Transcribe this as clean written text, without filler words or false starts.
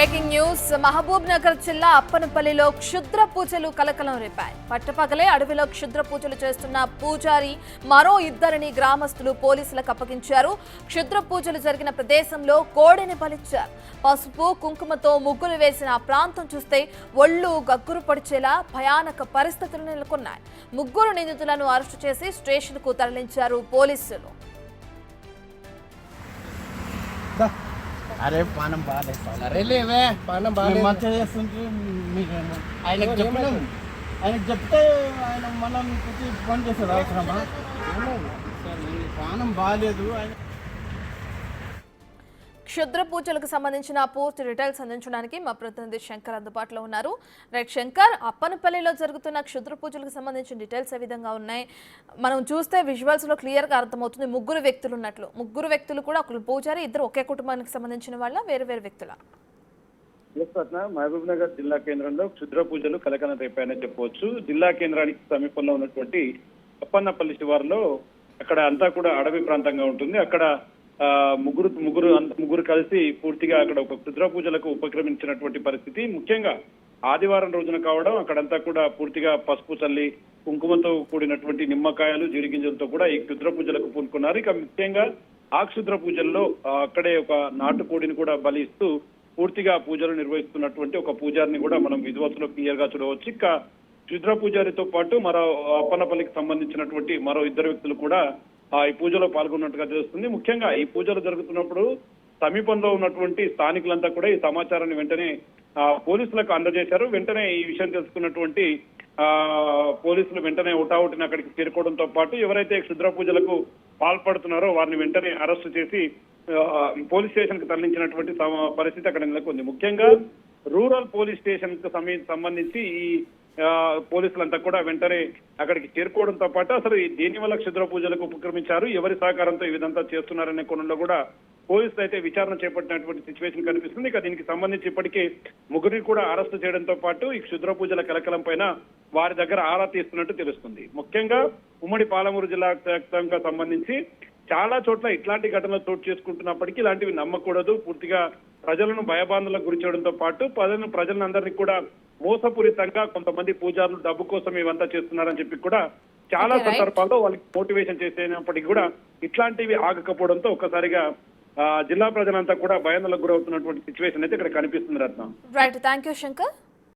Breaking news Mahabub Nagar జిల్లా అప్పనపల్లిలో క్షుద్ర పూజలు కలకలం రేపాయి. పట్టపగలే అడవిలో క్షుద్ర పూజలు చేస్తున్న పూజారి మరో ఇద్దరిని గ్రామస్తులు పోలీసులకు అప్పగించారు. క్షుద్ర పూజలు జరిగిన ప్రదేశంలో కోడిని బలిచ్చారు. పసుపు కుంకుమతో ముగ్గులు వేసిన ఆ ప్రాంతం చూస్తే ఒళ్ళు గగ్గురు పడిచేలా భయానక పరిస్థితులు నెలకొన్నాయి. ముగ్గురు నిందితులను అరెస్టు చేసి స్టేషన్కు తరలించారు పోలీసులు. అరే పానం బాగాలేదు. అరే లేవే పానం బాగాలేదు. మంచిగా చేస్తుంటే మీకేమో ఆయనకు చెప్పలేము. ఆయనకు చెప్తే ఆయన మళ్ళీ మీకు ఫోన్ చేస్తారు అవసరమా? పానం బాగాలేదు. ఆయన క్షుద్ర పూజలకు సంబంధించిన పూర్తి డీటెయిల్స్ అందించడానికి మా ప్రతినిధి శంకర్ అందుబాటులో ఉన్నారు. రైట్ శంకర్, అప్పనపల్లిలో జరుగుతున్న క్షుద్ర పూజలకు సంబంధించిన డీటెయిల్స్ ఏ విధంగా ఉన్నాయి? మనం చూస్తే విజువల్స్ లో క్లియర్ గా అర్థమవుతుంది ముగ్గురు వ్యక్తులు ఉన్నట్లు. ముగ్గురు వ్యక్తులు కూడా ఒకరు పూజారి, ఇద్దరు ఒకే కుటుంబానికి సంబంధించిన వాళ్ళ వేరు వేరు వ్యక్తుల? మహబూబ్ నగర్ జిల్లా కేంద్రంలో క్షుద్ర పూజలు కలకలం రేపాయని చెప్పవచ్చు. జిల్లా కేంద్రానికి సమీపంలో ఉన్నటువంటి అప్పన్నపల్లి శివారులో అక్కడ అంతా కూడా అడవి ప్రాంతంగా ఉంటుంది. అక్కడ ముగ్గురు కలిసి పూర్తిగా అక్కడ ఒక క్షుద్ర పూజలకు ఉపక్రమించినటువంటి పరిస్థితి. ముఖ్యంగా ఆదివారం రోజున కావడం, అక్కడంతా కూడా పూర్తిగా పసుపు చల్లి కుంకుమతో కూడినటువంటి నిమ్మకాయలు జీడిగింజలతో కూడా ఈ క్షుద్ర పూజలకు పూనుకున్నారు. ఇక ముఖ్యంగా ఆ క్షుద్ర పూజల్లో అక్కడే ఒక నాటుకోడిని కూడా బలి ఇస్తూ పూర్తిగా పూజలు నిర్వహిస్తున్నటువంటి ఒక పూజారిని కూడా మనం విజువల్స్ లో క్లియర్ గా చూడవచ్చు. ఇక క్షుద్ర పూజారితో పాటు మరో అప్పన్నపల్లికి సంబంధించినటువంటి మరో ఇద్దరు వ్యక్తులు కూడా ఈ పూజలో పాల్గొన్నట్టుగా తెలుస్తుంది. ముఖ్యంగా ఈ పూజలు జరుగుతున్నప్పుడు సమీపంలో ఉన్నటువంటి స్థానికులంతా కూడా ఈ సమాచారాన్ని వెంటనే పోలీసులకు అందజేశారు. వెంటనే ఈ విషయం తెలుసుకున్నటువంటి పోలీసులు వెంటనే హుటాహుటిని అక్కడికి చేరుకోవడంతో పాటు ఎవరైతే క్షుద్ర పూజలకు పాల్పడుతున్నారో వారిని వెంటనే అరెస్టు చేసి పోలీస్ స్టేషన్ కు తరలించినటువంటి పరిస్థితి అక్కడ నెలకొంది. ముఖ్యంగా రూరల్ పోలీస్ స్టేషన్ కు సంబంధించి ఈ పోలీసులంతా కూడా వెంటనే అక్కడికి చేరుకోవడంతో పాటు అసలు దేని వల్ల క్షుద్ర పూజలకు ఉపక్రమించారు, ఎవరి సహకారంతో ఈ విధంతా చేస్తున్నారనే కోణంలో కూడా పోలీసులు అయితే విచారణ చేపట్టినటువంటి సిచ్యువేషన్ కనిపిస్తుంది. ఇక దీనికి సంబంధించి ఇప్పటికే ముగ్గురిని కూడా అరెస్టు చేయడంతో పాటు ఈ క్షుద్ర పూజల కలకలం పైన వారి దగ్గర ఆరా తీస్తున్నట్టు తెలుస్తుంది. ముఖ్యంగా ఉమ్మడి పాలమూరు జిల్లా వ్యాప్తంగా సంబంధించి చాలా చోట్ల ఇట్లాంటి ఘటనలు చోటు చేసుకుంటున్నప్పటికీ ఇలాంటివి నమ్మకూడదు, పూర్తిగా ప్రజలను భయబాంధలకు గురి చేయడంతో పాటు ప్రజలందరినీ కూడా మోసపూరితంగా కొంతమంది పూజారులు డబ్బు కోసం ఇవంతా చేస్తున్నారని చెప్పి కూడా చాలా సందర్భాల్లో వాళ్ళకి మోటివేషన్ చేసేటప్పటికీ కూడా ఇట్లాంటివి ఆగకపోవడంతో ఒక్కసారిగా జిల్లా ప్రజలంతా కూడా భయాందోళనకు గురవుతున్నటువంటి సిచ్యువేషన్ అయితే ఇక్కడ కనిపిస్తుంది. Ratna. Right, thank you Shankar.